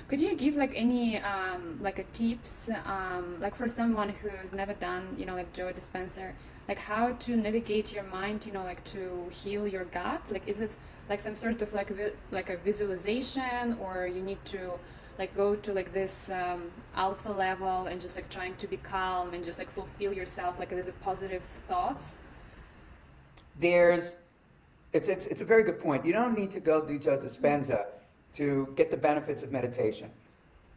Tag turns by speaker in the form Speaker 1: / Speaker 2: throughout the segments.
Speaker 1: Could you give like any like a tips like for someone who's never done like Joe Dispenza, like how to navigate your mind, like to heal your gut? Like is it like some sort of like like a visualization, or you need to like go to like this alpha level and just like trying to be calm and just like fulfill yourself like there's a positive thoughts?
Speaker 2: There's it's a very good point. You don't need to go do Joe Dispenza to get the benefits of meditation.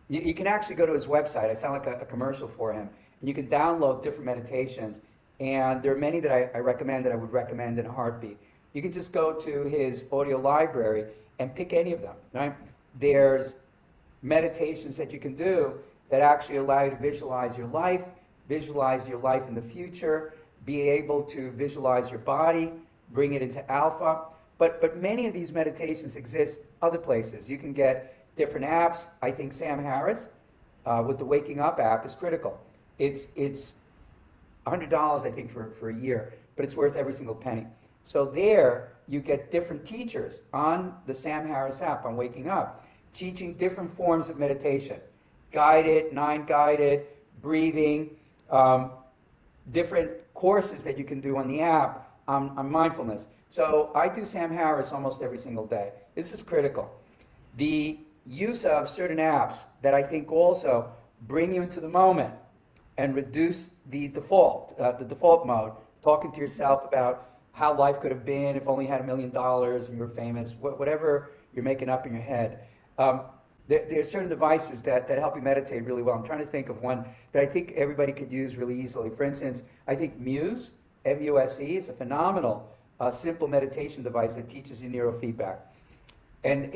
Speaker 2: You can actually go to his website. I sound like a commercial for him. And you can download different meditations. And there are many that I recommend that I would recommend in a heartbeat. You can just go to his audio library and pick any of them, right? There's meditations that you can do that actually allow you to visualize your life in the future, be able to visualize your body, bring it into alpha. But many of these meditations exist other places. You can get different apps. I think Sam Harris with the Waking Up app is critical. It's $100 I think for a year, but it's worth every single penny. So there you get different teachers on the Sam Harris app on Waking Up, teaching different forms of meditation, guided, non-guided, breathing, different courses that you can do on the app on mindfulness. So I do Sam Harris almost every single day. This is critical. The use of certain apps that I think also bring you into the moment and reduce the default mode, talking to yourself about how life could have been if only you had $1 million and you were famous, whatever you're making up in your head. There are certain devices that help you meditate really well. I'm trying to think of one that I think everybody could use really easily. For instance, I think Muse, M-U-S-E, is a phenomenal simple meditation device that teaches you neurofeedback. And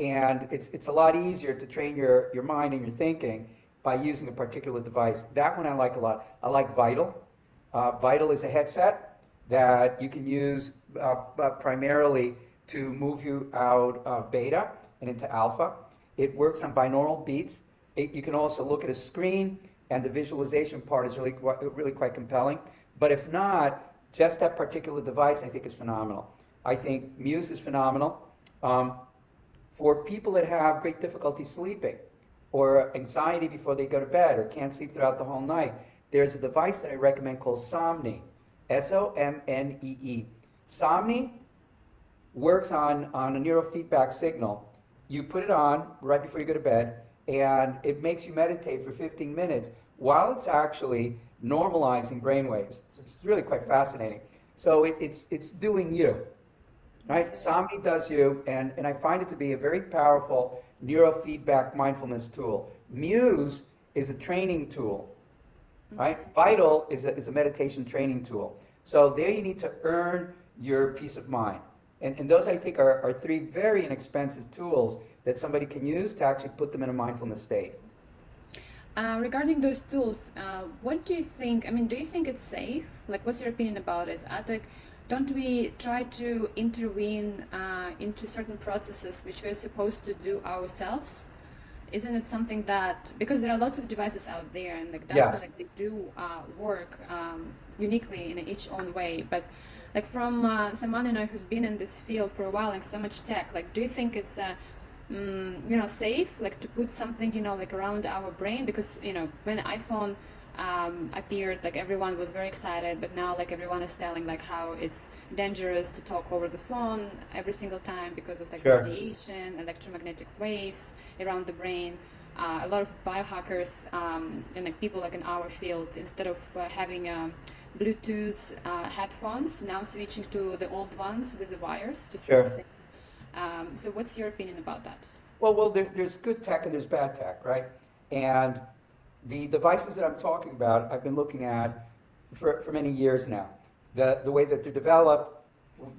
Speaker 2: it's a lot easier to train your mind and your thinking by using a particular device. That one I like a lot. I like Vital. Vital is a headset that you can use primarily to move you out of beta and into alpha. It works on binaural beats. You can also look at a screen, and the visualization part is really quite compelling. But if not, just that particular device I think is phenomenal. I think Muse is phenomenal. For people that have great difficulty sleeping or anxiety before they go to bed or can't sleep throughout the whole night, there's a device that I recommend called Somni, S-O-M-N-E-E. Somni works on a neurofeedback signal. You put it on right before you go to bed, and it makes you meditate for 15 minutes while it's actually normalizing brain waves. It's really quite fascinating. So it's doing you, right? Somni does you, and I find it to be a very powerful neurofeedback mindfulness tool. Muse is a training tool, right? Vital is a meditation training tool. So there you need to earn your peace of mind. And those, I think, are three very inexpensive tools that somebody can use to actually put them in a mindfulness state.
Speaker 1: Regarding those tools, what do you think? I mean, do you think it's safe? Like, what's your opinion about it? I think, don't we try to intervene into certain processes which we're supposed to do ourselves? Isn't it something that, because there are lots of devices out there and like definitely
Speaker 2: Yes.
Speaker 1: like, they do work uniquely in each own way, but like from someone who's been in this field for a while and so much tech, like do you think it's safe like to put something like around our brain? Because when iPhone appeared, like everyone was very excited, but now like everyone is telling like how it's dangerous to talk over the phone every single time because of like the
Speaker 2: Sure.
Speaker 1: radiation, electromagnetic waves around the brain. A lot of biohackers and like people like in our field, instead of having Bluetooth headphones, now switching to the old ones with the wires, just for the
Speaker 2: Sure.
Speaker 1: same. So what's your opinion about that?
Speaker 2: Well, there's good tech and there's bad tech, right? And the devices that I'm talking about, I've been looking at for many years now. The way that they're developed,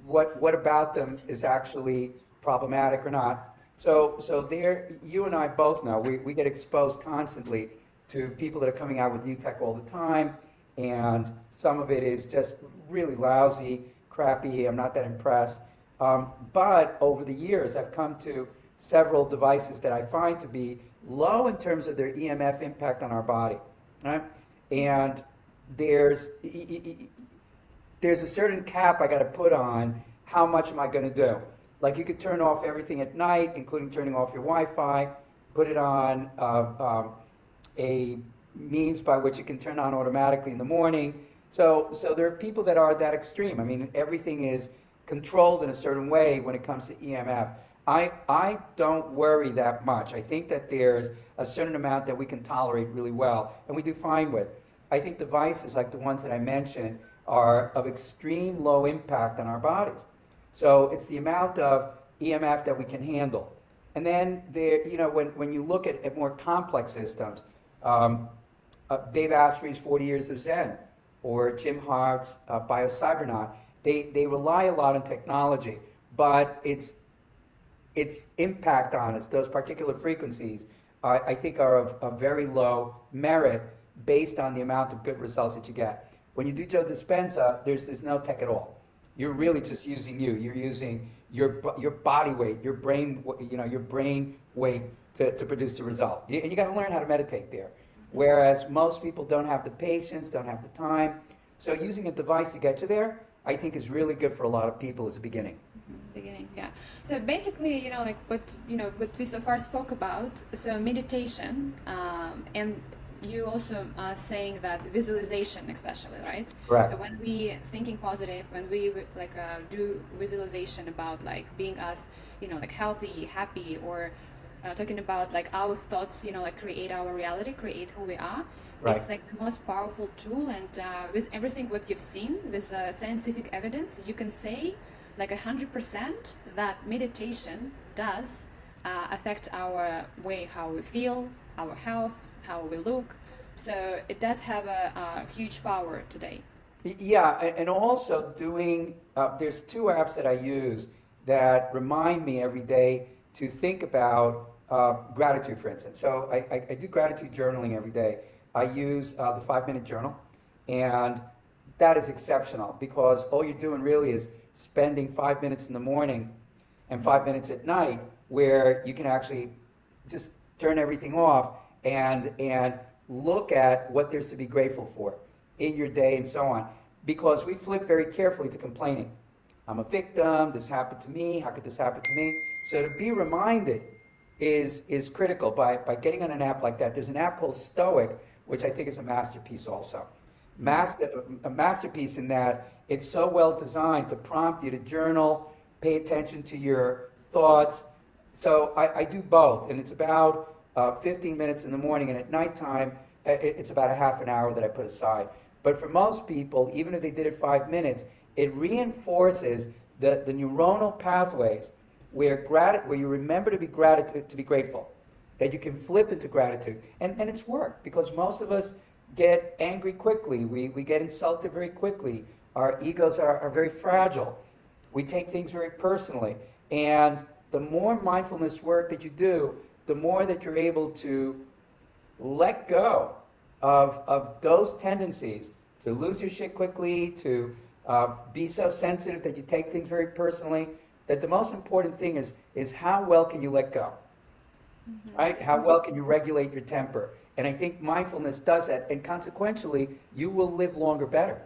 Speaker 2: what about them is actually problematic or not. So there, you and I both know we get exposed constantly to people that are coming out with new tech all the time, and some of it is just really lousy, crappy. I'm not that impressed. But over the years, I've come to several devices that I find to be low in terms of their EMF impact on our body, right? And there's there's a certain cap I got to put on how much am I going to do. Like you could turn off everything at night, including turning off your Wi-Fi, put it on a means by which it can turn on automatically in the morning. So there are people that are that extreme. I mean, everything is controlled in a certain way when it comes to EMF. I don't worry that much. I think that there's a certain amount that we can tolerate really well, and we do fine with. I think devices like the ones that I mentioned are of extreme low impact on our bodies. So it's the amount of EMF that we can handle. And then there, when you look at more complex systems, Dave Asprey's 40 Years of Zen, or Jim Hart's BioCybernaut, they rely a lot on technology, but its impact on us, those particular frequencies, I think are of very low merit based on the amount of good results that you get. When you do Joe Dispenza, there's no tech at all. You're really just using you. You're using your body weight, your brain weight to produce the result. And you got to learn how to meditate there. Whereas most people don't have the patience, don't have the time. So using a device to get you there, I think is really good for a lot of people as a beginning.
Speaker 1: Beginning, yeah. So basically, like what we so far spoke about, so meditation, and you also are saying that visualization especially, right?
Speaker 2: Correct.
Speaker 1: So when we thinking positive, when we do visualization about like being us, like healthy, happy, or talking about like our thoughts, like create our reality, create who we are.
Speaker 2: Right.
Speaker 1: It's like the most powerful tool, and with everything what you've seen, with scientific evidence, you can say like 100% that meditation does affect our way how we feel, our health, how we look. So it does have a huge power today.
Speaker 2: Yeah, and also there's two apps that I use that remind me every day to think about gratitude, for instance. So I do gratitude journaling every day. I use the 5-minute journal, and that is exceptional because all you're doing really is spending 5 minutes in the morning and 5 minutes at night where you can actually just turn everything off and look at what there's to be grateful for in your day and so on. Because we flip very carefully to complaining. I'm a victim, this happened to me, how could this happen to me? So to be reminded is critical by getting on an app like that. There's an app called Stoic, which I think is a masterpiece also. A masterpiece in that it's so well designed to prompt you to journal, pay attention to your thoughts. So I do both, and it's about 15 minutes in the morning, and at nighttime, it's about a half an hour that I put aside. But for most people, even if they did it 5 minutes, it reinforces the neuronal pathways where you remember to be grateful, that you can flip into gratitude. And it's work, because most of us get angry quickly. We get insulted very quickly. Our egos are very fragile. We take things very personally. And the more mindfulness work that you do, the more that you're able to let go of those tendencies to lose your shit quickly, to be so sensitive that you take things very personally, that the most important thing is how well can you let go, right? How well can you regulate your temper? And I think mindfulness does that, and consequentially, you will live longer better.